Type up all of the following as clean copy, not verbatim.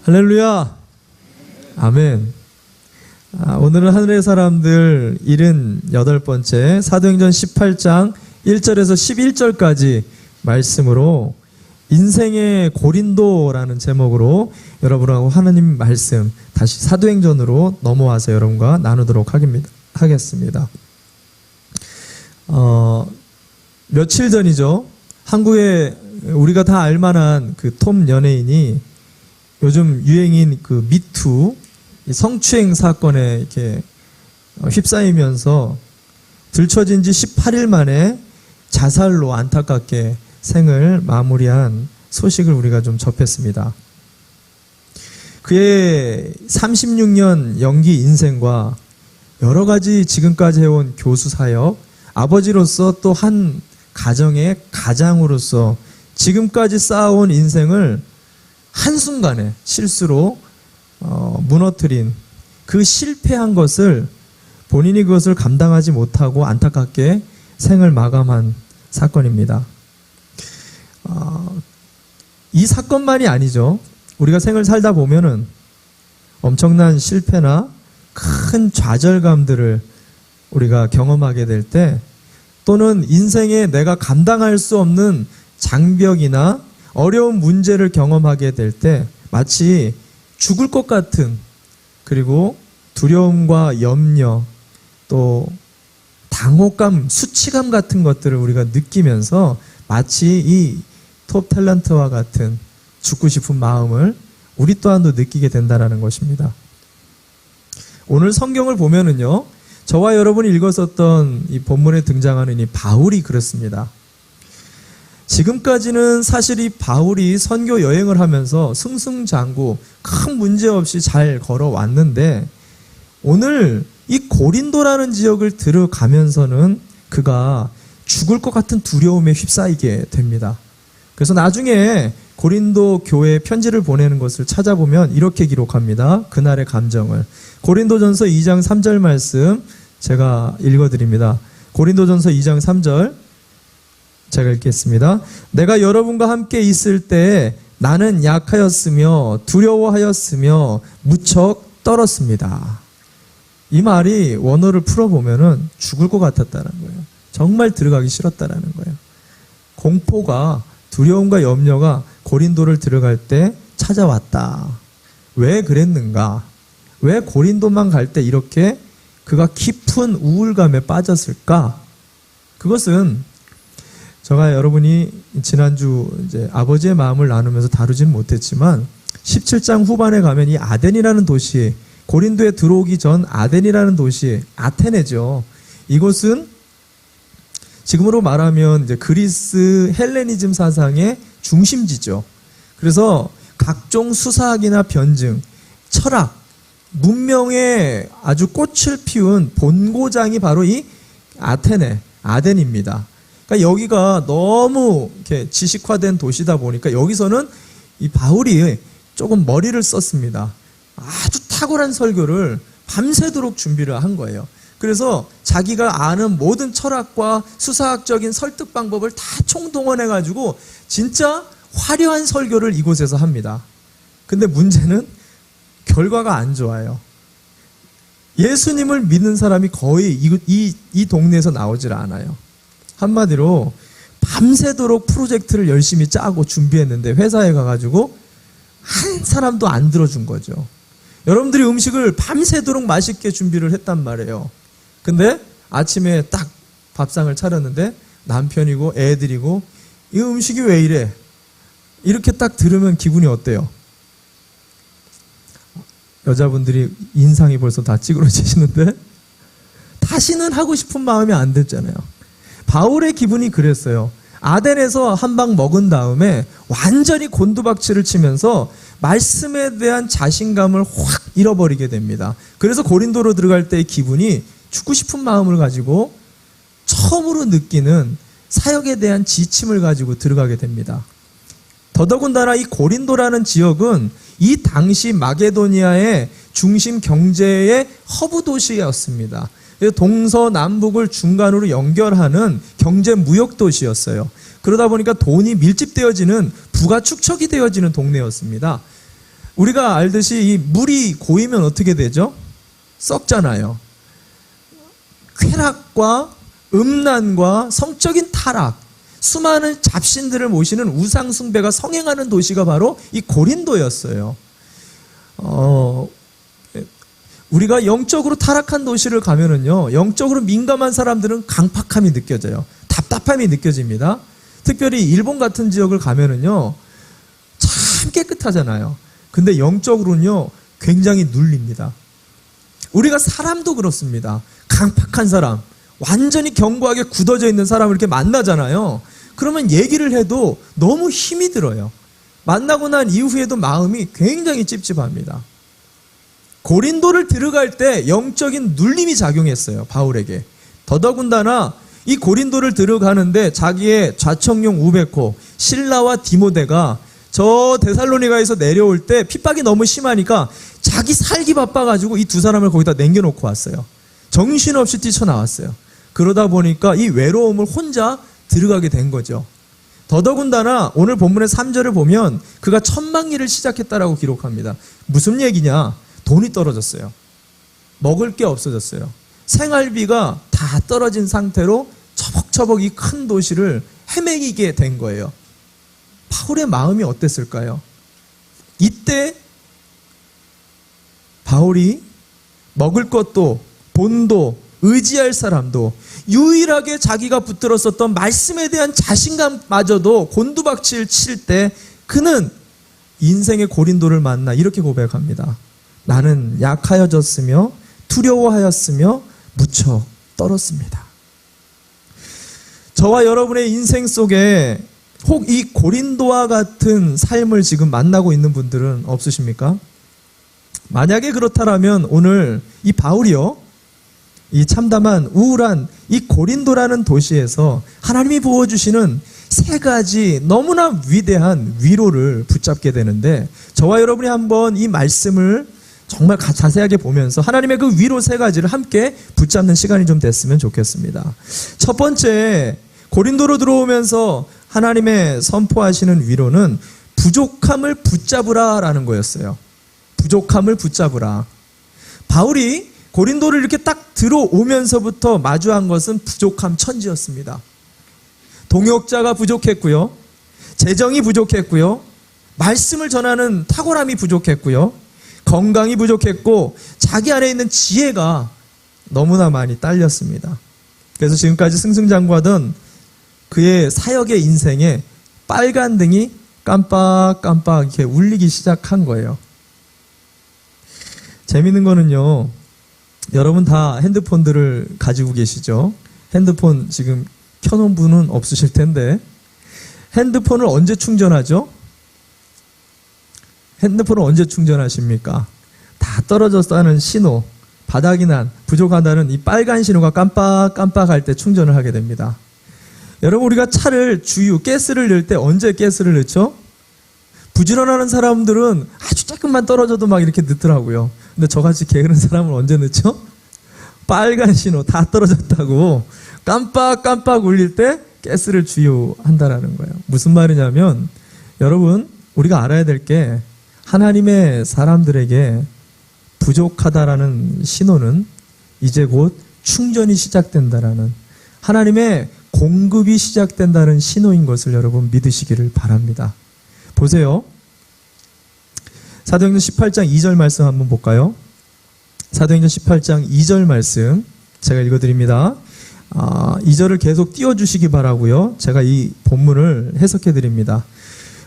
할렐루야. 아멘. 오늘은 하늘의 사람들 78번째 사도행전 18장 1절에서 11절까지 말씀으로 인생의 고린도라는 제목으로 여러분하고 하나님 말씀 다시 사도행전으로 넘어와서 여러분과 나누도록 하겠습니다. 며칠 전이죠. 한국에 우리가 다 알만한 그 톱 연예인이 요즘 유행인 그 미투 성추행 사건에 이렇게 휩싸이면서 들춰진 지 18일 만에 자살로 안타깝게 생을 마무리한 소식을 우리가 좀 접했습니다. 그의 36년 연기 인생과 여러 가지 지금까지 해온 교수 사역, 아버지로서 또 한 가정의 가장으로서 지금까지 쌓아온 인생을 한순간에 실수로 무너뜨린 그 실패한 것을 본인이 그것을 감당하지 못하고 안타깝게 생을 마감한 사건입니다. 이 사건만이 아니죠. 우리가 생을 살다 보면은 엄청난 실패나 큰 좌절감들을 우리가 경험하게 될 때, 또는 인생에 내가 감당할 수 없는 장벽이나 어려운 문제를 경험하게 될 때 마치 죽을 것 같은, 그리고 두려움과 염려, 또 당혹감, 수치감 같은 것들을 우리가 느끼면서 마치 이 톱 탤런트와 같은 죽고 싶은 마음을 우리 또한도 느끼게 된다는 것입니다. 오늘 성경을 보면은요, 저와 여러분이 읽었었던 이 본문에 등장하는 이 바울이 그렇습니다. 지금까지는 사실 이 바울이 선교 여행을 하면서 승승장구 큰 문제 없이 잘 걸어왔는데, 오늘 이 고린도라는 지역을 들어가면서는 그가 죽을 것 같은 두려움에 휩싸이게 됩니다. 그래서 나중에 고린도 교회에 편지를 보내는 것을 찾아보면 이렇게 기록합니다. 그날의 감정을. 고린도전서 2장 3절 말씀 제가 읽어드립니다. 고린도전서 2장 3절 제가 읽겠습니다. 내가 여러분과 함께 있을 때 나는 약하였으며 두려워하였으며 무척 떨었습니다. 이 말이 원어를 풀어보면은 죽을 것 같았다는 거예요. 정말 들어가기 싫었다는 거예요. 공포가, 두려움과 염려가 고린도를 들어갈 때 찾아왔다. 왜 그랬는가? 왜 고린도만 갈 때 이렇게 그가 깊은 우울감에 빠졌을까? 그것은 제가 여러분이 지난주 이제 아버지의 마음을 나누면서 다루지는 못했지만 17장 후반에 가면 이 아덴이라는 도시, 고린도에 들어오기 전 아덴이라는 도시, 아테네죠. 이곳은 지금으로 말하면 이제 그리스 헬레니즘 사상의 중심지죠. 그래서 각종 수사학이나 변증, 철학, 문명의 아주 꽃을 피운 본고장이 바로 이 아덴입니다. 그러니까 여기가 너무 이렇게 지식화된 도시다 보니까 여기서는 이 바울이 조금 머리를 썼습니다. 아주 탁월한 설교를 밤새도록 준비를 한 거예요. 그래서 자기가 아는 모든 철학과 수사학적인 설득 방법을 다 총동원해가지고 진짜 화려한 설교를 이곳에서 합니다. 근데 문제는 결과가 안 좋아요. 예수님을 믿는 사람이 거의 이 동네에서 나오질 않아요. 한마디로 밤새도록 프로젝트를 열심히 짜고 준비했는데 회사에 가가지고 한 사람도 안 들어준 거죠. 여러분들이 음식을 밤새도록 맛있게 준비를 했단 말이에요. 근데 아침에 딱 밥상을 차렸는데 남편이고 애들이고 이 음식이 왜 이래? 이렇게 딱 들으면 기분이 어때요? 여자분들이 인상이 벌써 다 찌그러지시는데 다시는 하고 싶은 마음이 안 됐잖아요. 바울의 기분이 그랬어요. 아덴에서 한 방 먹은 다음에 완전히 곤두박질을 치면서 말씀에 대한 자신감을 확 잃어버리게 됩니다. 그래서 고린도로 들어갈 때의 기분이 죽고 싶은 마음을 가지고 처음으로 느끼는 사역에 대한 지침을 가지고 들어가게 됩니다. 더더군다나 이 고린도라는 지역은 이 당시 마게도니아의 중심 경제의 허브 도시였습니다. 동서남북을 중간으로 연결하는 경제 무역 도시였어요. 그러다 보니까 돈이 밀집되어지는 부가 축적이 되어지는 동네였습니다. 우리가 알듯이 이 물이 고이면 어떻게 되죠? 썩잖아요. 쾌락과 음란과 성적인 타락, 수많은 잡신들을 모시는 우상숭배가 성행하는 도시가 바로 이 고린도였어요. 우리가 영적으로 타락한 도시를 가면은요, 영적으로 민감한 사람들은 강팍함이 느껴져요. 답답함이 느껴집니다. 특별히 일본 같은 지역을 가면은요, 참 깨끗하잖아요. 근데 영적으로는요, 굉장히 눌립니다. 우리가 사람도 그렇습니다. 강팍한 사람, 완전히 견고하게 굳어져 있는 사람을 이렇게 만나잖아요. 그러면 얘기를 해도 너무 힘이 들어요. 만나고 난 이후에도 마음이 굉장히 찝찝합니다. 고린도를 들어갈 때 영적인 눌림이 작용했어요, 바울에게. 더더군다나 이 고린도를 들어가는데 자기의 좌청룡 우베코, 실라와 디모데가 저 데살로니가에서 내려올 때 핍박이 너무 심하니까 자기 살기 바빠가지고 이 두 사람을 거기다 남겨놓고 왔어요. 정신없이 뛰쳐나왔어요. 그러다 보니까 이 외로움을 혼자 들어가게 된 거죠. 더더군다나 오늘 본문의 3절을 보면 그가 천막일을 시작했다라고 기록합니다. 무슨 얘기냐? 돈이 떨어졌어요. 먹을 게 없어졌어요. 생활비가 다 떨어진 상태로 처벅처벅 이 큰 도시를 헤매기게 된 거예요. 바울의 마음이 어땠을까요? 이때 바울이 먹을 것도 돈도 의지할 사람도 유일하게 자기가 붙들었었던 말씀에 대한 자신감마저도 곤두박질 칠 때 그는 인생의 고린도를 만나 이렇게 고백합니다. 나는 약하여졌으며 두려워하였으며 무척 떨었습니다. 저와 여러분의 인생 속에 혹 이 고린도와 같은 삶을 지금 만나고 있는 분들은 없으십니까? 만약에 그렇다면 오늘 이 바울이요, 이 참담한 우울한 이 고린도라는 도시에서 하나님이 부어주시는 세 가지 너무나 위대한 위로를 붙잡게 되는데, 저와 여러분이 한번 이 말씀을 정말 자세하게 보면서 하나님의 그 위로 세 가지를 함께 붙잡는 시간이 좀 됐으면 좋겠습니다. 첫 번째, 고린도로 들어오면서 하나님의 선포하시는 위로는 부족함을 붙잡으라라는 거였어요. 부족함을 붙잡으라. 바울이 고린도를 이렇게 딱 들어오면서부터 마주한 것은 부족함 천지였습니다. 동역자가 부족했고요, 재정이 부족했고요, 말씀을 전하는 탁월함이 부족했고요, 건강이 부족했고 자기 안에 있는 지혜가 너무나 많이 딸렸습니다. 그래서 지금까지 승승장구하던 그의 사역의 인생에 빨간 등이 깜빡깜빡 이렇게 울리기 시작한 거예요. 재밌는 거는요, 여러분 다 핸드폰들을 가지고 계시죠? 핸드폰 지금 켜놓은 분은 없으실 텐데, 핸드폰을 언제 충전하죠? 핸드폰을 언제 충전하십니까? 다 떨어졌다는 신호, 바닥이 난, 부족하다는 이 빨간 신호가 깜빡깜빡할 때 충전을 하게 됩니다. 여러분, 우리가 차를 가스를 넣을 때 언제 가스를 넣죠? 부지런하는 사람들은 아주 조금만 떨어져도 막 이렇게 넣더라고요. 근데 저같이 게으른 사람은 언제 넣죠? 빨간 신호 다 떨어졌다고 깜빡깜빡 울릴 때 가스를 주유한다라는 거예요. 무슨 말이냐면, 여러분, 우리가 알아야 될 게 하나님의 사람들에게 부족하다라는 신호는 이제 곧 충전이 시작된다라는, 하나님의 공급이 시작된다는 신호인 것을 여러분 믿으시기를 바랍니다. 보세요. 사도행전 18장 2절 말씀 한번 볼까요? 사도행전 18장 2절 말씀 제가 읽어드립니다. 2절을 계속 띄워주시기 바라고요. 제가 이 본문을 해석해 드립니다.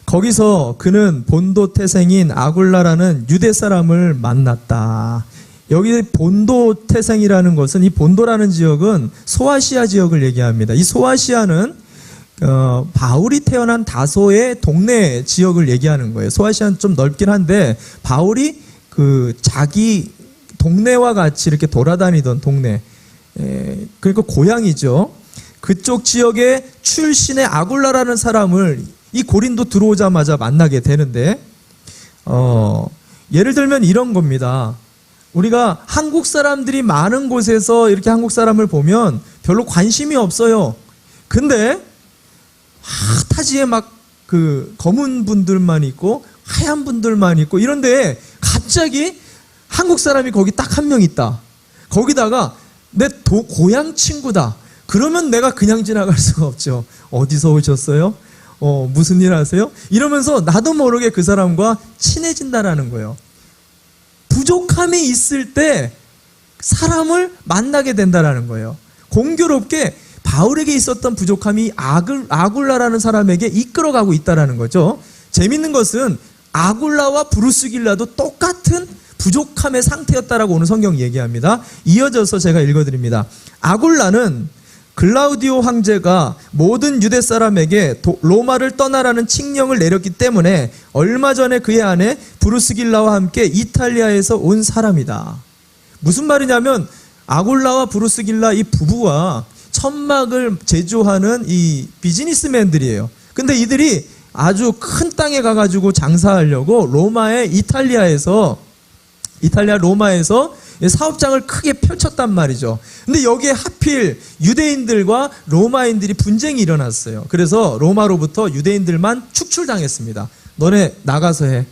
거기서 그는 본도 태생인 아굴라라는 유대 사람을 만났다. 여기 본도 태생이라는 것은, 이 본도라는 지역은 소아시아 지역을 얘기합니다. 이 소아시아는 바울이 태어난 다소의 동네 지역을 얘기하는 거예요. 소아시아는 좀 넓긴 한데 바울이 그 자기 동네와 같이 이렇게 돌아다니던 동네, 그러니까 고향이죠. 그쪽 지역의 출신의 아굴라라는 사람을 이 고린도 들어오자마자 만나게 되는데, 예를 들면 이런 겁니다. 우리가 한국 사람들이 많은 곳에서 이렇게 한국 사람을 보면 별로 관심이 없어요. 근데 타지에 막 그 검은 분들만 있고 하얀 분들만 있고 이런데 갑자기 한국 사람이 거기 딱 한 명 있다. 거기다가 내 고향 친구다. 그러면 내가 그냥 지나갈 수가 없죠. 어디서 오셨어요? 무슨 일 하세요? 이러면서 나도 모르게 그 사람과 친해진다라는 거예요. 부족함이 있을 때 사람을 만나게 된다라는 거예요. 공교롭게 바울에게 있었던 부족함이 아굴라라는 사람에게 이끌어가고 있다라는 거죠. 재밌는 것은 아굴라와 브루스길라도 똑같은 부족함의 상태였다라고 오늘 성경 얘기합니다. 이어져서 제가 읽어드립니다. 아굴라는 글라우디오 황제가 모든 유대 사람에게 로마를 떠나라는 칙령을 내렸기 때문에 얼마 전에 그의 아내 브루스길라와 함께 이탈리아에서 온 사람이다. 무슨 말이냐면 아굴라와 브루스길라 이 부부와 천막을 제조하는 이 비즈니스맨들이에요. 근데 이들이 아주 큰 땅에 가가지고 장사하려고 이탈리아 로마에서 사업장을 크게 펼쳤단 말이죠. 근데 여기에 하필 유대인들과 로마인들이 분쟁이 일어났어요. 그래서 로마로부터 유대인들만 축출당했습니다. 너네 나가서 해.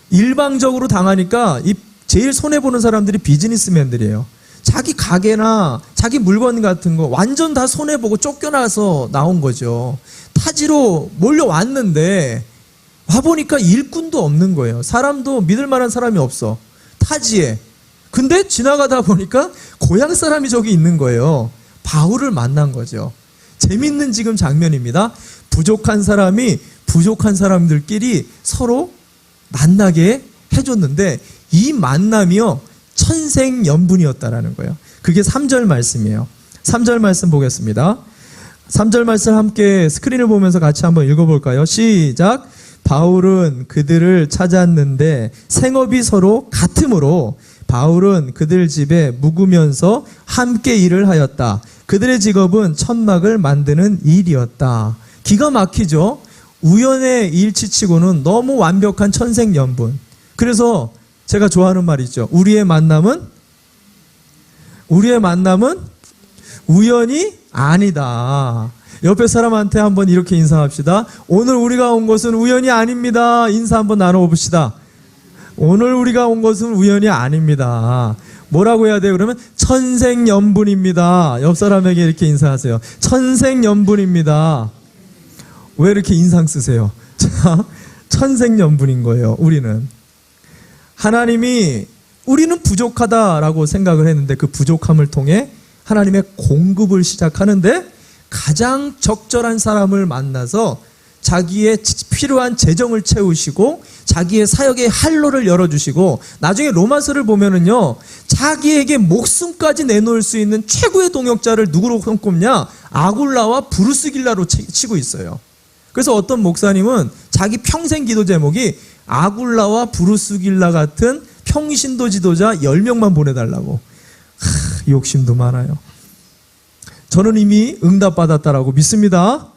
일방적으로 당하니까 이 제일 손해보는 사람들이 비즈니스맨들이에요. 자기 가게나 자기 물건 같은 거 완전 다 손해보고 쫓겨나서 나온 거죠. 타지로 몰려왔는데 와보니까 일꾼도 없는 거예요. 사람도 믿을 만한 사람이 없어. 타지에. 근데 지나가다 보니까 고향 사람이 저기 있는 거예요. 바울을 만난 거죠. 재밌는 지금 장면입니다. 부족한 사람이 부족한 사람들끼리 서로 만나게 해줬는데 이 만남이요 천생연분이었다라는 거예요. 그게 3절 말씀이에요. 3절 말씀 보겠습니다. 3절 말씀 함께 스크린을 보면서 같이 한번 읽어볼까요? 시작. 바울은 그들을 찾았는데 생업이 서로 같으므로 바울은 그들 집에 묵으면서 함께 일을 하였다. 그들의 직업은 천막을 만드는 일이었다. 기가 막히죠? 우연의 일치치고는 너무 완벽한 천생연분. 그래서 제가 좋아하는 말이 있죠. 우리의 만남은 우연이 아니다. 옆에 사람한테 한번 이렇게 인사합시다. 오늘 우리가 온 것은 우연이 아닙니다. 인사 한번 나눠봅시다. 오늘 우리가 온 것은 우연이 아닙니다. 뭐라고 해야 돼요? 그러면 천생연분입니다. 옆 사람에게 이렇게 인사하세요. 천생연분입니다. 왜 이렇게 인상 쓰세요? 자, 천생연분인 거예요. 우리는 부족하다라고 생각을 했는데 그 부족함을 통해 하나님의 공급을 시작하는데 가장 적절한 사람을 만나서 자기의 필요한 재정을 채우시고 자기의 사역의 활로를 열어주시고 나중에 로마서를 보면은요 자기에게 목숨까지 내놓을 수 있는 최고의 동역자를 누구로 꼽냐? 아굴라와 브루스길라로 치고 있어요. 그래서 어떤 목사님은 자기 평생 기도 제목이 아굴라와 브루스길라 같은 평신도 지도자 10명만 보내달라고. 욕심도 많아요. 저는 이미 응답받았다라고 믿습니다.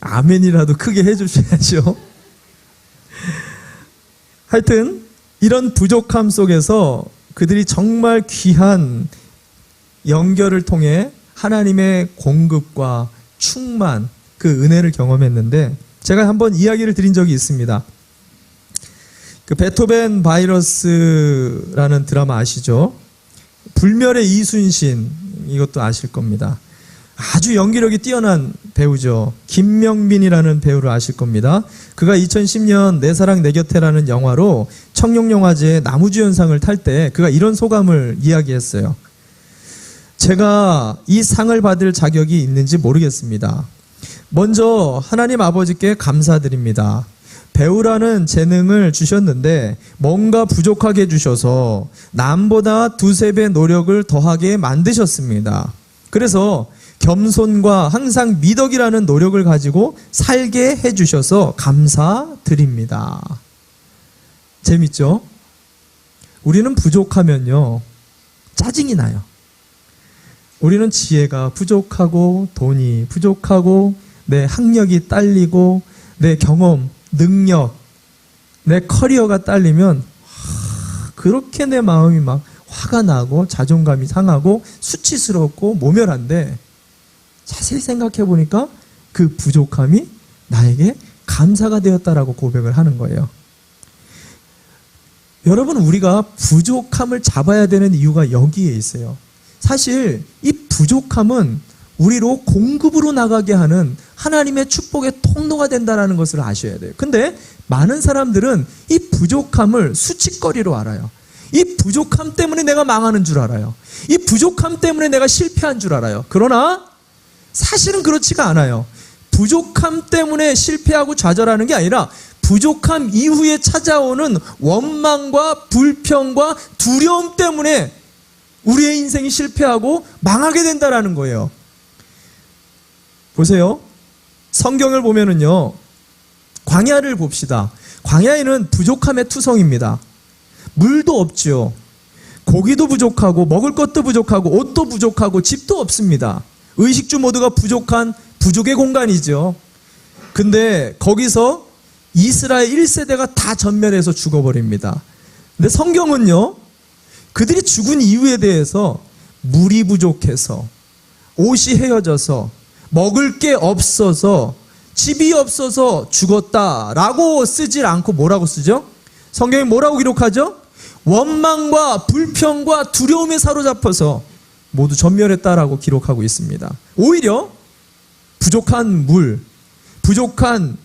아멘이라도 크게 해주셔야죠. 하여튼 이런 부족함 속에서 그들이 정말 귀한 연결을 통해 하나님의 공급과 충만, 그 은혜를 경험했는데 제가 한번 이야기를 드린 적이 있습니다. 그 베토벤 바이러스라는 드라마 아시죠? 불멸의 이순신, 이것도 아실 겁니다. 아주 연기력이 뛰어난 배우죠. 김명민이라는 배우를 아실 겁니다. 그가 2010년 내 사랑 내 곁에라는 영화로 청룡영화제 나무주연상을 탈 때 그가 이런 소감을 이야기했어요. 제가 이 상을 받을 자격이 있는지 모르겠습니다. 먼저 하나님 아버지께 감사드립니다. 배우라는 재능을 주셨는데 뭔가 부족하게 해주셔서 남보다 두세 배 노력을 더하게 만드셨습니다. 그래서 겸손과 항상 미덕이라는 노력을 가지고 살게 해주셔서 감사드립니다. 재밌죠? 우리는 부족하면요 짜증이 나요. 우리는 지혜가 부족하고 돈이 부족하고 내 학력이 딸리고 내 경험, 능력, 내 커리어가 딸리면 그렇게 내 마음이 막 화가 나고 자존감이 상하고 수치스럽고 모멸한데 자세히 생각해 보니까 그 부족함이 나에게 감사가 되었다라고 고백을 하는 거예요. 여러분, 우리가 부족함을 잡아야 되는 이유가 여기에 있어요. 사실 이 부족함은 우리로 공급으로 나가게 하는 하나님의 축복의 통로가 된다는 것을 아셔야 돼요. 근데 많은 사람들은 이 부족함을 수치거리로 알아요. 이 부족함 때문에 내가 망하는 줄 알아요. 이 부족함 때문에 내가 실패한 줄 알아요. 그러나 사실은 그렇지가 않아요. 부족함 때문에 실패하고 좌절하는 게 아니라 부족함 이후에 찾아오는 원망과 불평과 두려움 때문에 우리의 인생이 실패하고 망하게 된다는 거예요. 보세요. 성경을 보면은요, 광야를 봅시다. 광야에는 부족함의 투성입니다. 물도 없죠. 고기도 부족하고 먹을 것도 부족하고 옷도 부족하고 집도 없습니다. 의식주 모두가 부족한 부족의 공간이죠. 근데 거기서 이스라엘 1세대가 다 전멸해서 죽어버립니다. 근데 성경은요, 그들이 죽은 이유에 대해서 물이 부족해서, 옷이 헤어져서, 먹을 게 없어서, 집이 없어서 죽었다라고 쓰질 않고 뭐라고 쓰죠? 성경이 뭐라고 기록하죠? 원망과 불평과 두려움에 사로잡혀서 모두 전멸했다라고 기록하고 있습니다. 오히려 부족한 물, 부족한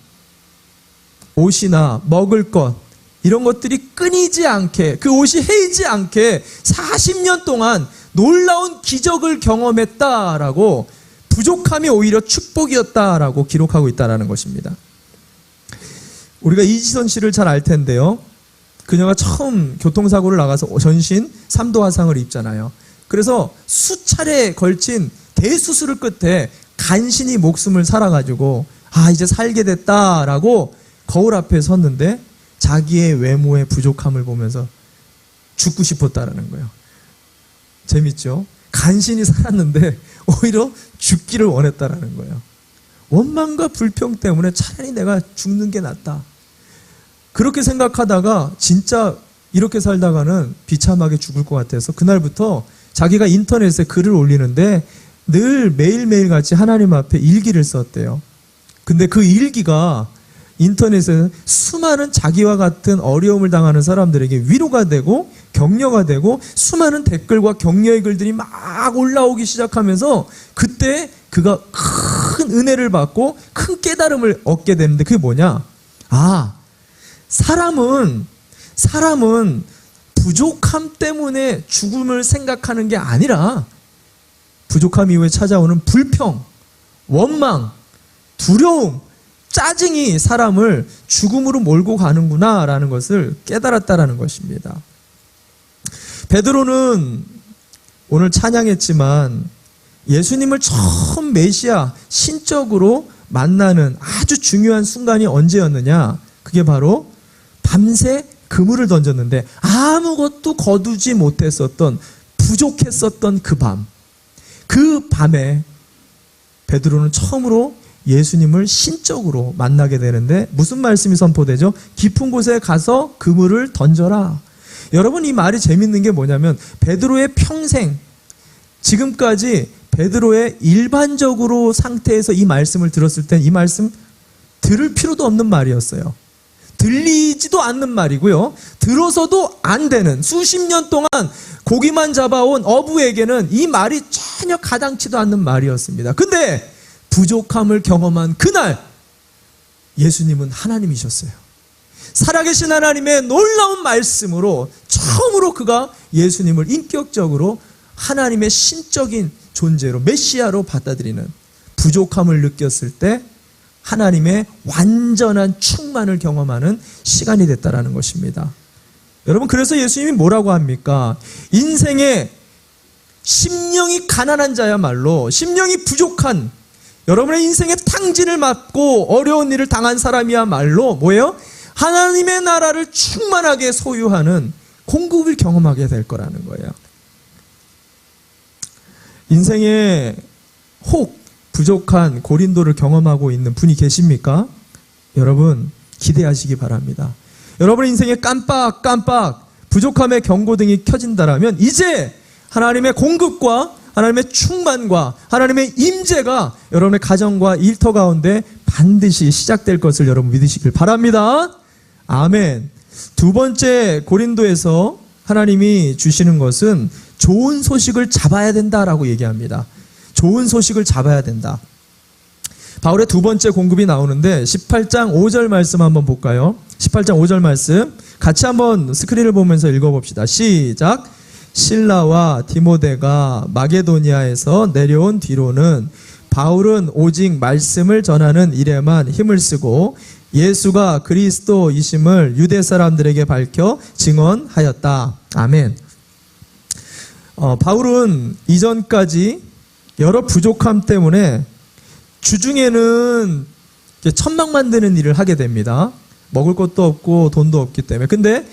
옷이나 먹을 것, 이런 것들이 끊이지 않게, 그 옷이 헤이지 않게 40년 동안 놀라운 기적을 경험했다라고, 부족함이 오히려 축복이었다라고 기록하고 있다는 것입니다. 우리가 이지선 씨를 잘 알 텐데요. 그녀가 처음 교통사고를 나가서 전신 3도 화상을 입잖아요. 그래서 수차례에 걸친 대수술을 끝에 간신히 목숨을 살아가지고 이제 살게 됐다라고 거울 앞에 섰는데 자기의 외모의 부족함을 보면서 죽고 싶었다라는 거예요. 재밌죠? 간신히 살았는데 오히려 죽기를 원했다라는 거예요. 원망과 불평 때문에 차라리 내가 죽는 게 낫다. 그렇게 생각하다가 진짜 이렇게 살다가는 비참하게 죽을 것 같아서 그날부터 자기가 인터넷에 글을 올리는데 늘 매일매일 같이 하나님 앞에 일기를 썼대요. 근데 그 일기가 인터넷에 수많은 자기와 같은 어려움을 당하는 사람들에게 위로가 되고 격려가 되고 수많은 댓글과 격려의 글들이 막 올라오기 시작하면서 그때 그가 큰 은혜를 받고 큰 깨달음을 얻게 되는데 그게 뭐냐? 사람은 부족함 때문에 죽음을 생각하는 게 아니라 부족함 이후에 찾아오는 불평, 원망, 두려움, 짜증이 사람을 죽음으로 몰고 가는구나라는 것을 깨달았다라는 것입니다. 베드로는 오늘 찬양했지만 예수님을 처음 메시아 신적으로 만나는 아주 중요한 순간이 언제였느냐? 그게 바로 밤새 그물을 던졌는데 아무것도 거두지 못했었던, 부족했었던 그 밤. 그 밤에 베드로는 처음으로 예수님을 신적으로 만나게 되는데 무슨 말씀이 선포되죠? 깊은 곳에 가서 그물을 던져라. 여러분, 이 말이 재밌는 게 뭐냐면 베드로의 평생, 지금까지 베드로의 일반적으로 상태에서 이 말씀을 들었을 땐 이 말씀 들을 필요도 없는 말이었어요. 들리지도 않는 말이고요. 들어서도 안 되는, 수십 년 동안 고기만 잡아온 어부에게는 이 말이 전혀 가당치도 않는 말이었습니다. 근데 부족함을 경험한 그날 예수님은 하나님이셨어요. 살아계신 하나님의 놀라운 말씀으로 처음으로 그가 예수님을 인격적으로 하나님의 신적인 존재로, 메시아로 받아들이는, 부족함을 느꼈을 때 하나님의 완전한 충만을 경험하는 시간이 됐다라는 것입니다. 여러분, 그래서 예수님이 뭐라고 합니까? 인생에 심령이 가난한 자야말로, 심령이 부족한, 여러분의 인생의 탕진을 맞고 어려운 일을 당한 사람이야말로 뭐예요? 하나님의 나라를 충만하게 소유하는 공급을 경험하게 될 거라는 거예요. 인생에 혹 부족한 고린도를 경험하고 있는 분이 계십니까? 여러분, 기대하시기 바랍니다. 여러분의 인생에 깜빡깜빡 부족함의 경고등이 켜진다라면 이제 하나님의 공급과 하나님의 충만과 하나님의 임재가 여러분의 가정과 일터 가운데 반드시 시작될 것을 여러분 믿으시길 바랍니다. 아멘. 두 번째, 고린도에서 하나님이 주시는 것은 좋은 소식을 잡아야 된다라고 얘기합니다. 좋은 소식을 잡아야 된다. 바울의 두 번째 공급이 나오는데 18장 5절 말씀 한번 볼까요? 18장 5절 말씀 같이 한번 스크린을 보면서 읽어봅시다. 시작. 실라와 디모데가 마게도니아에서 내려온 뒤로는 바울은 오직 말씀을 전하는 일에만 힘을 쓰고 예수가 그리스도이심을 유대 사람들에게 밝혀 증언하였다. 아멘. 바울은 이전까지 여러 부족함 때문에 주중에는 천막 만드는 일을 하게 됩니다. 먹을 것도 없고 돈도 없기 때문에. 근데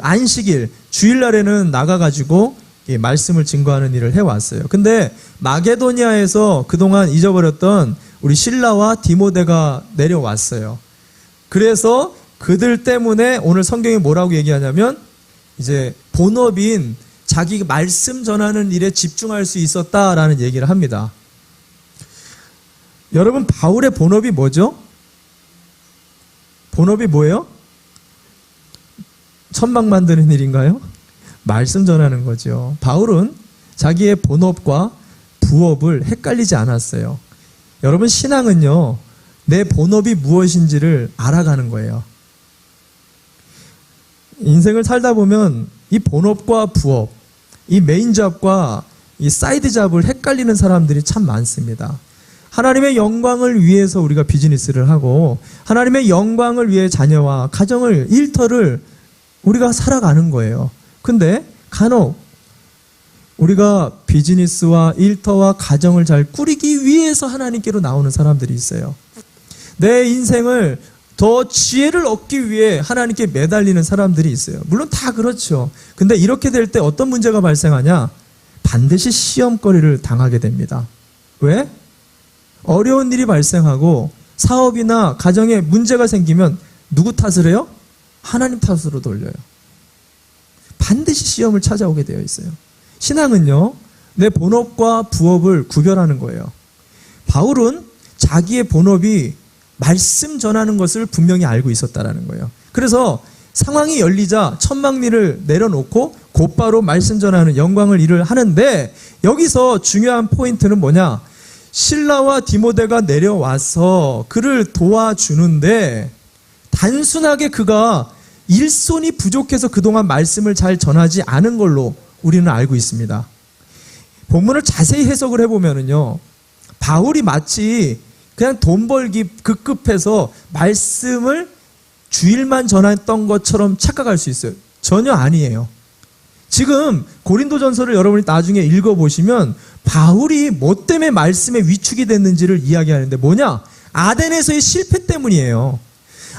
안식일, 주일날에는 나가가지고 말씀을 증거하는 일을 해왔어요. 근데 마게도니아에서 그동안 잊어버렸던 우리 실라와 디모데가 내려왔어요. 그래서 그들 때문에 오늘 성경이 뭐라고 얘기하냐면 이제 본업인 자기 말씀 전하는 일에 집중할 수 있었다라는 얘기를 합니다. 여러분, 바울의 본업이 뭐죠? 본업이 뭐예요? 천막 만드는 일인가요? 말씀 전하는 거죠. 바울은 자기의 본업과 부업을 헷갈리지 않았어요. 여러분, 신앙은요, 내 본업이 무엇인지를 알아가는 거예요. 인생을 살다 보면 이 본업과 부업, 이 메인 잡과 이 사이드 잡을 헷갈리는 사람들이 참 많습니다. 하나님의 영광을 위해서 우리가 비즈니스를 하고 하나님의 영광을 위해 자녀와 가정을, 일터를 우리가 살아가는 거예요. 근데 간혹 우리가 비즈니스와 일터와 가정을 잘 꾸리기 위해서 하나님께로 나오는 사람들이 있어요. 내 인생을 더 지혜를 얻기 위해 하나님께 매달리는 사람들이 있어요. 물론 다 그렇죠. 근데 이렇게 될 때 어떤 문제가 발생하냐? 반드시 시험거리를 당하게 됩니다. 왜? 어려운 일이 발생하고 사업이나 가정에 문제가 생기면 누구 탓을 해요? 하나님 탓으로 돌려요. 반드시 시험을 찾아오게 되어 있어요. 신앙은요, 내 본업과 부업을 구별하는 거예요. 바울은 자기의 본업이 말씀 전하는 것을 분명히 알고 있었다라는 거예요. 그래서 상황이 열리자 천막리를 내려놓고 곧바로 말씀 전하는 영광을 일을 하는데, 여기서 중요한 포인트는 뭐냐? 실라와 디모데가 내려와서 그를 도와주는데 단순하게 그가 일손이 부족해서 그동안 말씀을 잘 전하지 않은 걸로 우리는 알고 있습니다. 본문을 자세히 해석을 해보면요, 바울이 마치 그냥 돈 벌기 급급해서 말씀을 주일만 전했던 것처럼 착각할 수 있어요. 전혀 아니에요. 지금 고린도전서를 여러분이 나중에 읽어보시면 바울이 뭐 때문에 말씀에 위축이 됐는지를 이야기하는데 뭐냐? 아덴에서의 실패 때문이에요.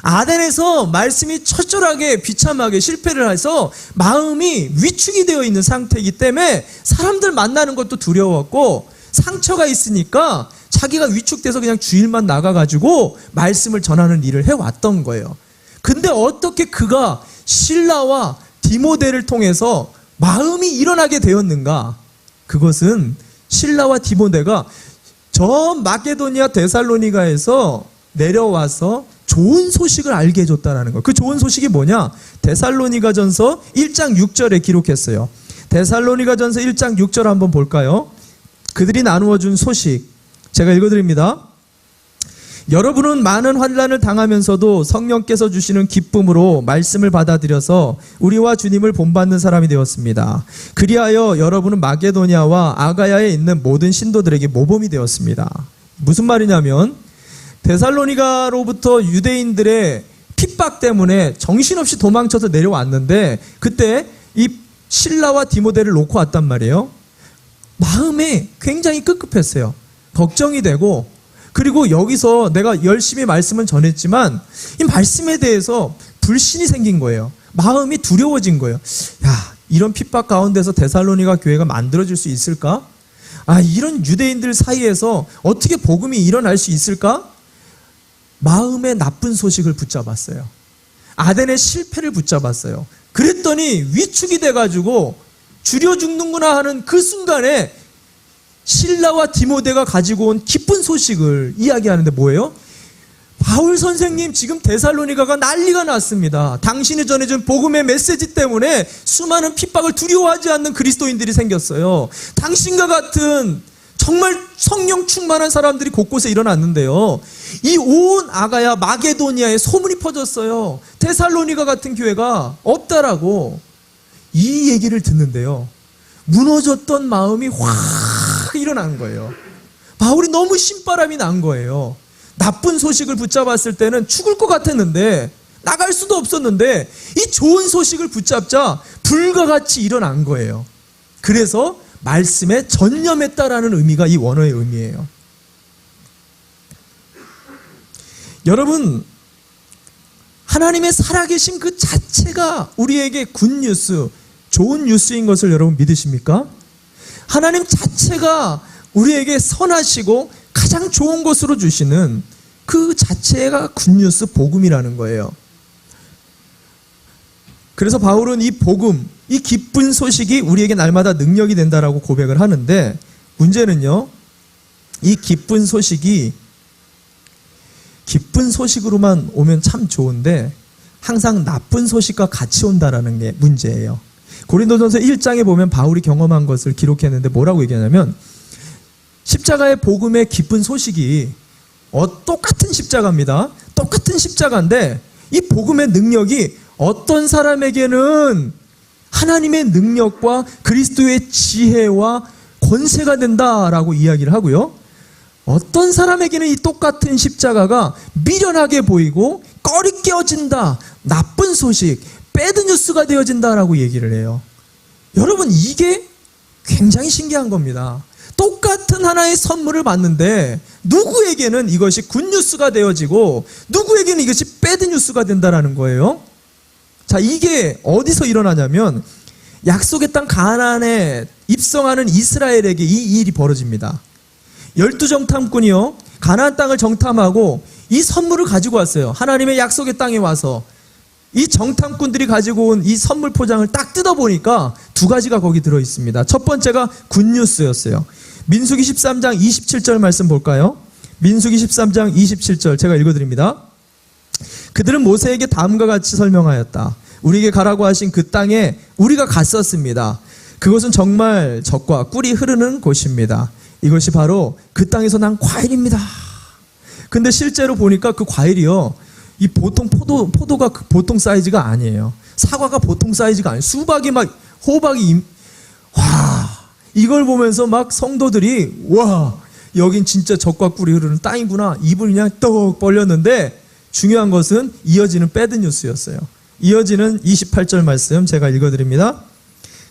아덴에서 말씀이 처절하게 비참하게 실패를 해서 마음이 위축이 되어 있는 상태이기 때문에 사람들 만나는 것도 두려웠고 상처가 있으니까 자기가 위축돼서 그냥 주일만 나가가지고 말씀을 전하는 일을 해왔던 거예요. 근데 어떻게 그가 실라와 디모데를 통해서 마음이 일어나게 되었는가? 그것은 실라와 디모데가 저 마게도니아 데살로니가에서 내려와서 좋은 소식을 알게 해줬다는 거예요. 그 좋은 소식이 뭐냐? 데살로니가전서 1장 6절에 기록했어요. 데살로니가전서 1장 6절 한번 볼까요? 그들이 나누어 준 소식, 제가 읽어드립니다. 여러분은 많은 환난을 당하면서도 성령께서 주시는 기쁨으로 말씀을 받아들여서 우리와 주님을 본받는 사람이 되었습니다. 그리하여 여러분은 마게도니아와 아가야에 있는 모든 신도들에게 모범이 되었습니다. 무슨 말이냐면 데살로니가로부터 유대인들의 핍박 때문에 정신없이 도망쳐서 내려왔는데 그때 이 실라와 디모데를 놓고 왔단 말이에요. 마음에 굉장히 급급했어요. 걱정이 되고, 그리고 여기서 내가 열심히 말씀을 전했지만 이 말씀에 대해서 불신이 생긴 거예요. 마음이 두려워진 거예요. 야, 이런 핍박 가운데서 데살로니가 교회가 만들어질 수 있을까? 이런 유대인들 사이에서 어떻게 복음이 일어날 수 있을까? 마음의 나쁜 소식을 붙잡았어요. 아덴의 실패를 붙잡았어요. 그랬더니 위축이 돼가지고 줄여 죽는구나 하는 그 순간에 실라와 디모데가 가지고 온 기쁜 소식을 이야기하는데 뭐예요? 바울 선생님 지금 데살로니가가 난리가 났습니다. 당신이 전해준 복음의 메시지 때문에 수많은 핍박을 두려워하지 않는 그리스도인들이 생겼어요. 당신과 같은 정말 성령 충만한 사람들이 곳곳에 일어났는데요. 이 온 아가야 마게도니아에 소문이 퍼졌어요. 데살로니가 같은 교회가 없다라고. 이 얘기를 듣는데요, 무너졌던 마음이 확 일어난 거예요. 바울이 너무 신바람이 난 거예요. 나쁜 소식을 붙잡았을 때는 죽을 것 같았는데, 나갈 수도 없었는데, 이 좋은 소식을 붙잡자 불과 같이 일어난 거예요. 그래서 말씀에 전념했다라는 의미가 이 원어의 의미예요. 여러분, 하나님의 살아계신 그 자체가 우리에게 굿뉴스, 좋은 뉴스인 것을 여러분 믿으십니까? 하나님 자체가 우리에게 선하시고 가장 좋은 것으로 주시는 그 자체가 굿뉴스, 복음이라는 거예요. 그래서 바울은 이 복음, 이 기쁜 소식이 우리에게 날마다 능력이 된다라고 고백을 하는데, 문제는요, 이 기쁜 소식이 기쁜 소식으로만 오면 참 좋은데 항상 나쁜 소식과 같이 온다라는 게 문제예요. 고린도전서 1장에 보면 바울이 경험한 것을 기록했는데 뭐라고 얘기하냐면, 십자가의 복음의 기쁜 소식이 똑같은 십자가입니다. 똑같은 십자가인데 이 복음의 능력이 어떤 사람에게는 하나님의 능력과 그리스도의 지혜와 권세가 된다라고 이야기를 하고요, 어떤 사람에게는 이 똑같은 십자가가 미련하게 보이고 꺼리껴진다, 나쁜 소식, 배드뉴스가 되어진다라고 얘기를 해요. 여러분, 이게 굉장히 신기한 겁니다. 똑같은 하나의 선물을 받는데 누구에게는 이것이 굿뉴스가 되어지고 누구에게는 이것이 배드뉴스가 된다라는 거예요. 자, 이게 어디서 일어나냐면 약속의 땅 가나안에 입성하는 이스라엘에게 이 일이 벌어집니다. 12정탐꾼이요, 가나안 땅을 정탐하고 이 선물을 가지고 왔어요. 하나님의 약속의 땅에 와서 이 정탐꾼들이 가지고 온 이 선물 포장을 딱 뜯어보니까 두 가지가 거기 들어있습니다. 첫 번째가 굿뉴스였어요. 민수기 13장 27절 말씀 볼까요? 민수기 13장 27절 제가 읽어드립니다. 그들은 모세에게 다음과 같이 설명하였다. 우리에게 가라고 하신 그 땅에 우리가 갔었습니다. 그것은 정말 젖과 꿀이 흐르는 곳입니다. 이것이 바로 그 땅에서 난 과일입니다. 근데 실제로 보니까 그 과일이요, 이 보통 포도가 보통 사이즈가 아니에요. 사과가 보통 사이즈가 아니에요. 수박이 막, 호박이, 와, 이걸 보면서 막 성도들이, 와, 여긴 진짜 젖과 꿀이 흐르는 땅이구나, 입을 그냥 떡 벌렸는데, 중요한 것은 이어지는 배드뉴스였어요. 이어지는 28절 말씀 제가 읽어드립니다.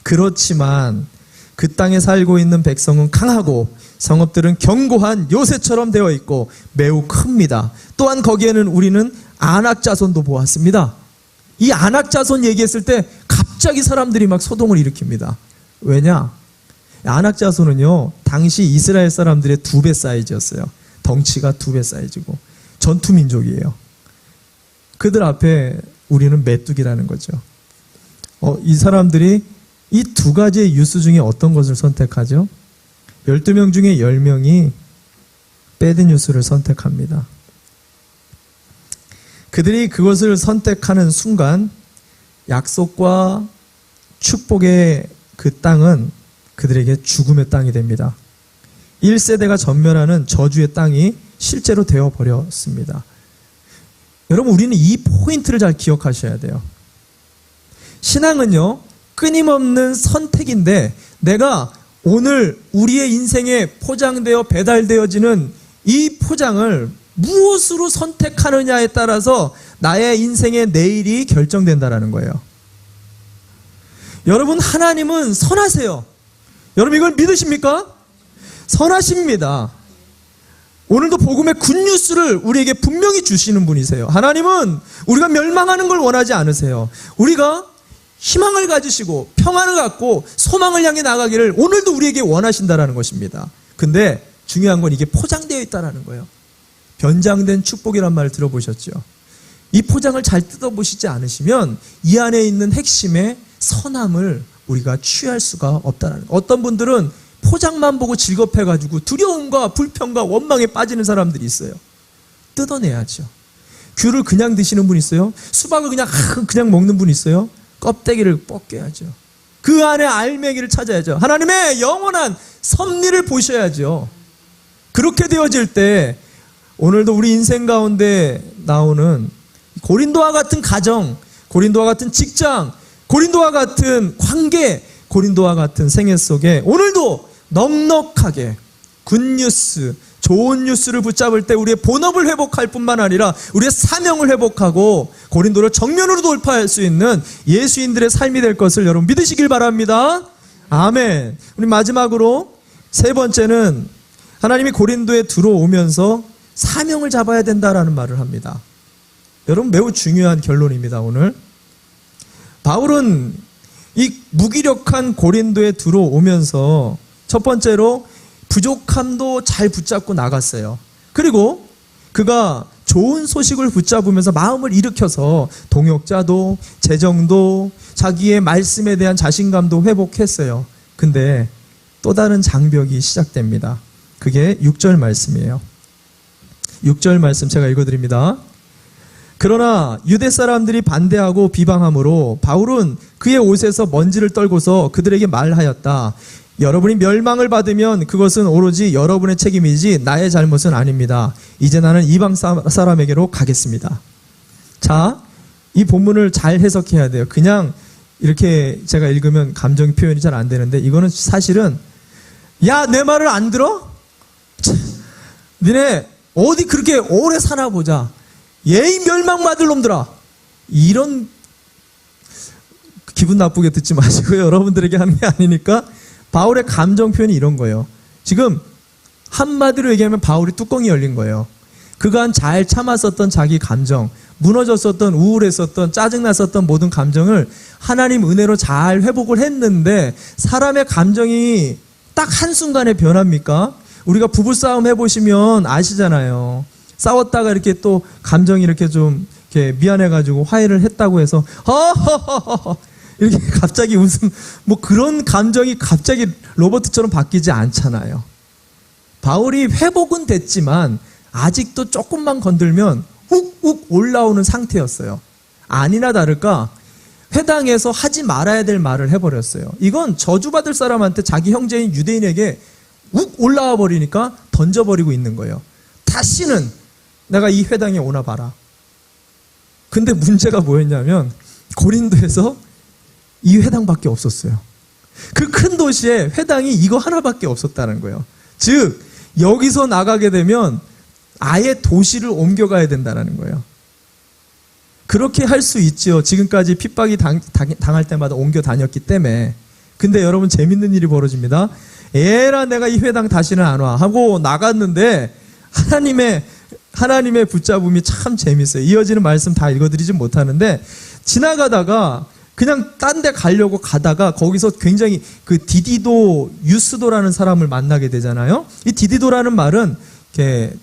그렇지만 그 땅에 살고 있는 백성은 강하고 성읍들은 견고한 요새처럼 되어 있고 매우 큽니다. 또한 거기에는 우리는 아낙 자손도 보았습니다. 이 아낙 자손 얘기했을 때 갑자기 사람들이 막 소동을 일으킵니다. 왜냐? 아낙 자손은요, 당시 이스라엘 사람들의 2배 사이즈였어요. 덩치가 2배 사이즈고 전투민족이에요. 그들 앞에 우리는 메뚜기라는 거죠. 이 사람들이 이 두 가지의 뉴스 중에 어떤 것을 선택하죠? 12명 중에 10명이 배드뉴스를 선택합니다. 그들이 그것을 선택하는 순간 약속과 축복의 그 땅은 그들에게 죽음의 땅이 됩니다. 1세대가 전멸하는 저주의 땅이 실제로 되어버렸습니다. 여러분, 우리는 이 포인트를 잘 기억하셔야 돼요. 신앙은요, 끊임없는 선택인데 내가 오늘 우리의 인생에 포장되어 배달되어지는 이 포장을 무엇으로 선택하느냐에 따라서 나의 인생의 내일이 결정된다는 거예요. 여러분, 하나님은 선하세요. 여러분, 이걸 믿으십니까? 선하십니다. 오늘도 복음의 굿뉴스를 우리에게 분명히 주시는 분이세요. 하나님은 우리가 멸망하는 걸 원하지 않으세요. 우리가 희망을 가지시고 평안을 갖고 소망을 향해 나가기를 오늘도 우리에게 원하신다라는 것입니다. 근데 중요한 건 이게 포장되어 있다는 거예요. 변장된 축복이란 말을 들어보셨죠? 이 포장을 잘 뜯어보시지 않으시면 이 안에 있는 핵심의 선함을 우리가 취할 수가 없다는 거예요. 어떤 분들은 포장만 보고 질겁해가지고 두려움과 불평과 원망에 빠지는 사람들이 있어요. 뜯어내야죠. 귤을 그냥 드시는 분 있어요? 수박을 그냥 먹는 분 있어요? 껍데기를 벗겨야죠. 그 안에 알맹이를 찾아야죠. 하나님의 영원한 섭리를 보셔야죠. 그렇게 되어질 때 오늘도 우리 인생 가운데 나오는 고린도와 같은 가정, 고린도와 같은 직장, 고린도와 같은 관계, 고린도와 같은 생애 속에 오늘도 넉넉하게 굿뉴스, 좋은 뉴스를 붙잡을 때 우리의 본업을 회복할 뿐만 아니라 우리의 사명을 회복하고 고린도를 정면으로 돌파할 수 있는 예수인들의 삶이 될 것을 여러분 믿으시길 바랍니다. 아멘. 우리 마지막으로 세 번째는 하나님이 고린도에 들어오면서 사명을 잡아야 된다라는 말을 합니다. 여러분 매우 중요한 결론입니다. 오늘 바울은 이 무기력한 고린도에 들어오면서 첫 번째로 부족함도 잘 붙잡고 나갔어요. 그리고 그가 좋은 소식을 붙잡으면서 마음을 일으켜서 동역자도 재정도 자기의 말씀에 대한 자신감도 회복했어요. 근데 또 다른 장벽이 시작됩니다. 그게 6절 말씀이에요. 6절 말씀 제가 읽어드립니다. 그러나 유대 사람들이 반대하고 비방함으로 바울은 그의 옷에서 먼지를 떨고서 그들에게 말하였다. 여러분이 멸망을 받으면 그것은 오로지 여러분의 책임이지 나의 잘못은 아닙니다. 이제 나는 이방 사람에게로 가겠습니다. 자, 이 본문을 잘 해석해야 돼요. 그냥 이렇게 제가 읽으면 감정 표현이 잘 안 되는데 이거는 사실은 야, 내 말을 안 들어? 니네 어디 그렇게 오래 사나 보자. 예의 멸망받을 놈들아. 이런 기분 나쁘게 듣지 마시고요. 여러분들에게 하는 게 아니니까 바울의 감정 표현이 이런 거예요. 지금 한마디로 얘기하면 바울이 뚜껑이 열린 거예요. 그간 잘 참았었던 자기 감정, 무너졌었던, 우울했었던, 짜증났었던 모든 감정을 하나님 은혜로 잘 회복을 했는데 사람의 감정이 딱 한순간에 변합니까? 우리가 부부싸움 해보시면 아시잖아요. 싸웠다가 이렇게 또 감정이 이렇게 좀 이렇게 미안해가지고 화해를 했다고 해서 허허허허 이렇게 갑자기 웃음, 뭐 그런 감정이 갑자기 로버트처럼 바뀌지 않잖아요. 바울이 회복은 됐지만 아직도 조금만 건들면 훅훅 올라오는 상태였어요. 아니나 다를까 회당에서 하지 말아야 될 말을 해버렸어요. 이건 저주받을 사람한테 자기 형제인 유대인에게 욱 올라와 버리니까 던져버리고 있는 거예요. 다시는 내가 이 회당에 오나 봐라. 근데 문제가 뭐였냐면 고린도에서 이 회당밖에 없었어요. 그 큰 도시에 회당이 이거 하나밖에 없었다는 거예요. 즉 여기서 나가게 되면 아예 도시를 옮겨가야 된다는 거예요. 그렇게 할 수 있죠. 지금까지 핍박이 당할 때마다 옮겨 다녔기 때문에. 근데 여러분 재밌는 일이 벌어집니다. 에라 내가 이 회당 다시는 안 와 하고 나갔는데 하나님의 붙잡음이 참 재밌어요. 이어지는 말씀 다 읽어드리진 못하는데 지나가다가 그냥 딴 데 가려고 가다가 거기서 굉장히 그 디디도 유스도라는 사람을 만나게 되잖아요. 이 디디도라는 말은 이렇게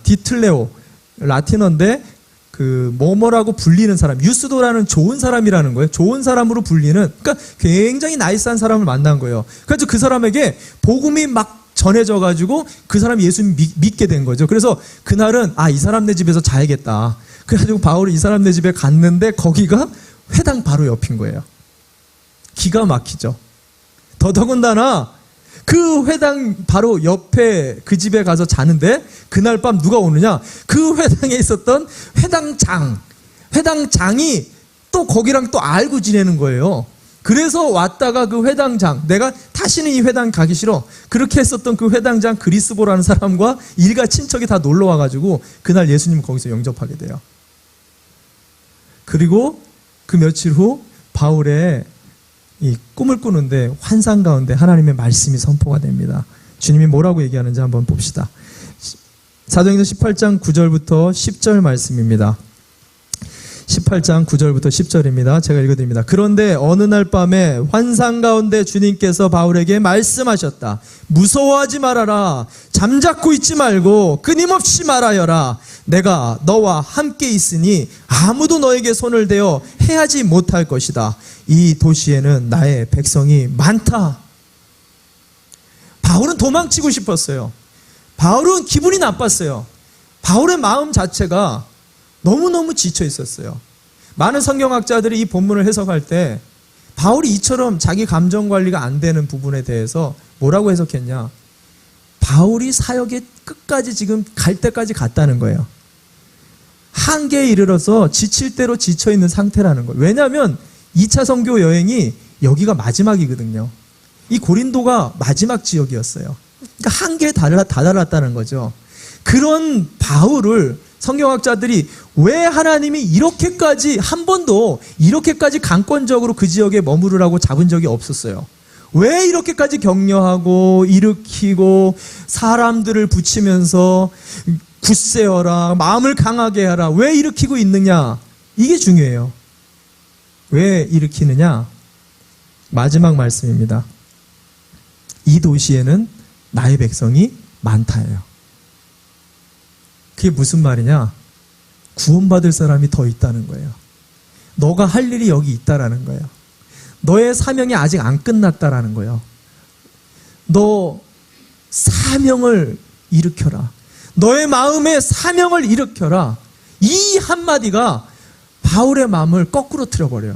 디틀레오 라틴어인데 그 뭐뭐라고 불리는 사람, 유스도라는 좋은 사람이라는 거예요. 좋은 사람으로 불리는, 그러니까 굉장히 나이스한 사람을 만난 거예요. 그래서 그 사람에게 복음이 막 전해져가지고 그 사람이 예수 믿게 된 거죠. 그래서 그날은 이 사람네 집에서 자야겠다. 그래가지고 바울이 이 사람네 집에 갔는데 거기가 회당 바로 옆인 거예요. 기가 막히죠. 더더군다나 그 회당 바로 옆에 그 집에 가서 자는데 그날 밤 누가 오느냐? 그 회당에 있었던 회당장이 또 거기랑 또 알고 지내는 거예요. 그래서 왔다가 그 회당장, 내가 다시는 이 회당 가기 싫어. 그렇게 했었던 그 회당장 그리스보라는 사람과 일가 친척이 다 놀러 와가지고 그날 예수님 거기서 영접하게 돼요. 그리고 그 며칠 후 바울의 이 꿈을 꾸는데 환상 가운데 하나님의 말씀이 선포가 됩니다. 주님이 뭐라고 얘기하는지 한번 봅시다. 사도행전 18장 9절부터 10절 말씀입니다. 18장 9절부터 10절입니다. 제가 읽어드립니다. 그런데 어느 날 밤에 환상 가운데 주님께서 바울에게 말씀하셨다. 무서워하지 말아라. 잠자코 있지 말고 끊임없이 말하여라. 내가 너와 함께 있으니 아무도 너에게 손을 대어 해하지 못할 것이다. 이 도시에는 나의 백성이 많다. 바울은 도망치고 싶었어요. 바울은 기분이 나빴어요. 바울의 마음 자체가 너무너무 지쳐 있었어요. 많은 성경학자들이 이 본문을 해석할 때 바울이 이처럼 자기 감정 관리가 안 되는 부분에 대해서 뭐라고 해석했냐? 바울이 사역의 끝까지 지금 갈 때까지 갔다는 거예요. 한계에 이르러서 지칠 대로 지쳐 있는 상태라는 거예요. 왜냐하면 2차 선교 여행이 여기가 마지막이거든요. 이 고린도가 마지막 지역이었어요. 그러니까 한계에 다다랐다는 거죠. 그런 바울을 성경학자들이 왜 하나님이 이렇게까지 한 번도 이렇게까지 강권적으로 그 지역에 머무르라고 잡은 적이 없었어요. 왜 이렇게까지 격려하고 일으키고 사람들을 붙이면서 굳세어라, 마음을 강하게 하라, 왜 일으키고 있느냐? 이게 중요해요. 왜 일으키느냐? 마지막 말씀입니다. 이 도시에는 나의 백성이 많다예요. 그게 무슨 말이냐? 구원받을 사람이 더 있다는 거예요. 너가 할 일이 여기 있다라는 거예요. 너의 사명이 아직 안 끝났다라는 거예요. 너 사명을 일으켜라. 너의 마음에 사명을 일으켜라. 이 한마디가 바울의 마음을 거꾸로 틀어버려요.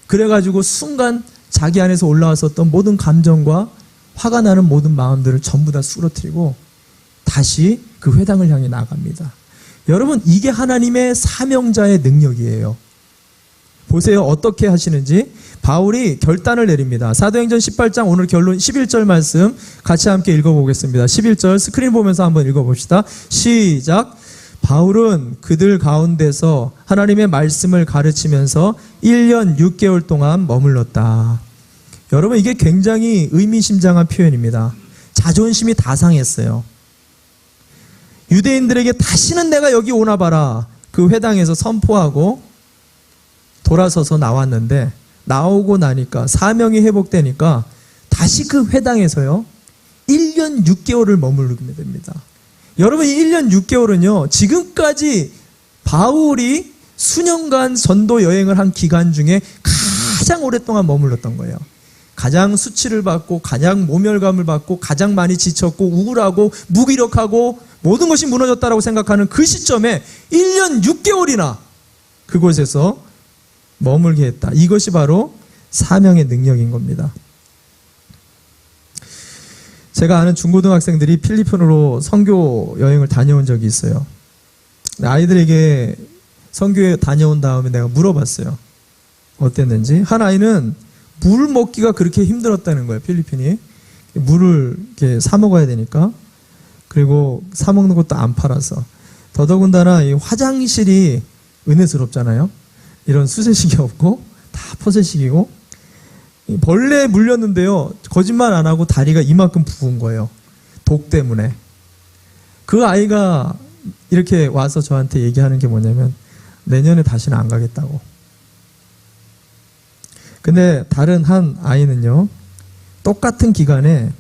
그래가지고 순간 자기 안에서 올라왔었던 모든 감정과 화가 나는 모든 마음들을 전부 다 쓰러뜨리고 다시 그 회당을 향해 나갑니다. 여러분, 이게 하나님의 사명자의 능력이에요. 보세요. 어떻게 하시는지. 바울이 결단을 내립니다. 사도행전 18장 오늘 결론 11절 말씀 같이 함께 읽어보겠습니다. 11절 스크린 보면서 한번 읽어봅시다. 시작. 바울은 그들 가운데서 하나님의 말씀을 가르치면서 1년 6개월 동안 머물렀다. 여러분, 이게 굉장히 의미심장한 표현입니다. 자존심이 다 상했어요. 유대인들에게 다시는 내가 여기 오나 봐라. 그 회당에서 선포하고 돌아서서 나왔는데, 나오고 나니까 사명이 회복되니까 다시 그 회당에서요 1년 6개월을 머무르게 됩니다. 여러분, 이 1년 6개월은요 지금까지 바울이 수년간 전도 여행을 한 기간 중에 가장 오랫동안 머물렀던 거예요. 가장 수치를 받고 가장 모멸감을 받고 가장 많이 지쳤고 우울하고 무기력하고 모든 것이 무너졌다라고 생각하는 그 시점에 1년 6개월이나 그곳에서 머물게 했다. 이것이 바로 사명의 능력인 겁니다. 제가 아는 중고등학생들이 필리핀으로 선교 여행을 다녀온 적이 있어요. 아이들에게 선교에 다녀온 다음에 내가 물어봤어요. 어땠는지. 한 아이는 물 먹기가 그렇게 힘들었다는 거예요. 필리핀이. 물을 이렇게 사 먹어야 되니까. 그리고 사 먹는 것도 안 팔아서. 더더군다나 이 화장실이 은혜스럽잖아요. 이런 수세식이 없고 다 퍼세식이고. 벌레에 물렸는데요 거짓말 안 하고 다리가 이만큼 부은 거예요. 독 때문에. 그 아이가 이렇게 와서 저한테 얘기하는 게 뭐냐면 내년에 다시는 안 가겠다고. 근데 다른 한 아이는요 똑같은 기간에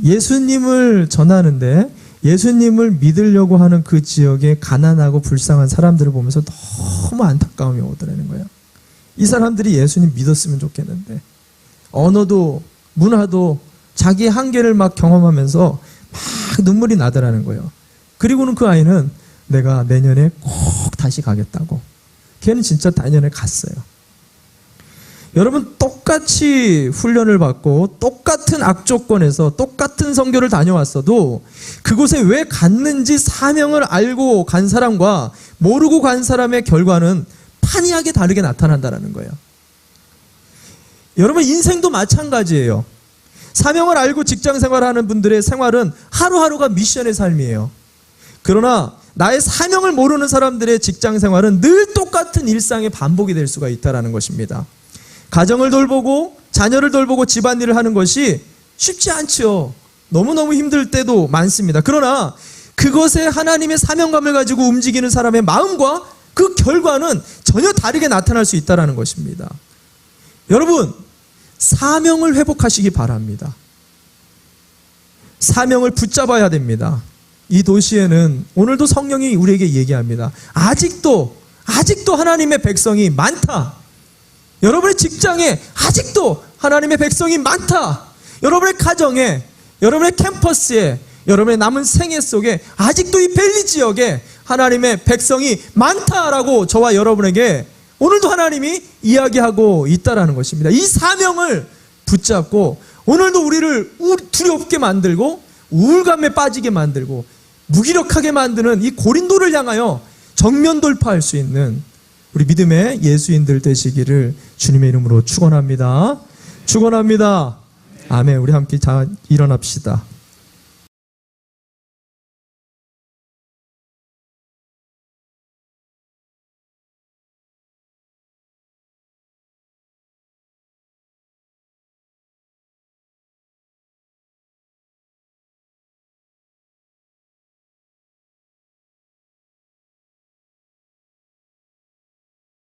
예수님을 전하는데 예수님을 믿으려고 하는 그 지역의 가난하고 불쌍한 사람들을 보면서 너무 안타까움이 오더라는 거예요. 이 사람들이 예수님 믿었으면 좋겠는데 언어도 문화도 자기의 한계를 막 경험하면서 막 눈물이 나더라는 거예요. 그리고는 그 아이는 내가 내년에 꼭 다시 가겠다고. 걔는 진짜 내년에 갔어요. 여러분, 똑같이 훈련을 받고 똑같은 악조건에서 똑같은 선교를 다녀왔어도 그곳에 왜 갔는지 사명을 알고 간 사람과 모르고 간 사람의 결과는 판이하게 다르게 나타난다는 거예요. 여러분, 인생도 마찬가지예요. 사명을 알고 직장 생활하는 분들의 생활은 하루하루가 미션의 삶이에요. 그러나 나의 사명을 모르는 사람들의 직장 생활은 늘 똑같은 일상의 반복이 될 수가 있다는 것입니다. 가정을 돌보고 자녀를 돌보고 집안일을 하는 것이 쉽지 않죠. 너무너무 힘들 때도 많습니다. 그러나 그것에 하나님의 사명감을 가지고 움직이는 사람의 마음과 그 결과는 전혀 다르게 나타날 수 있다는 것입니다. 여러분, 사명을 회복하시기 바랍니다. 사명을 붙잡아야 됩니다. 이 도시에는 오늘도 성령이 우리에게 얘기합니다. 아직도 하나님의 백성이 많다. 여러분의 직장에 아직도 하나님의 백성이 많다. 여러분의 가정에, 여러분의 캠퍼스에, 여러분의 남은 생애 속에 아직도 이 밸리 지역에 하나님의 백성이 많다라고 저와 여러분에게 오늘도 하나님이 이야기하고 있다라는 것입니다. 이 사명을 붙잡고 오늘도 우리를 두렵게 만들고 우울감에 빠지게 만들고 무기력하게 만드는 이 고린도를 향하여 정면 돌파할 수 있는 우리 믿음의 예수인들 되시기를 주님의 이름으로 축원합니다. 축원합니다. 아멘. 우리 함께 일어납시다.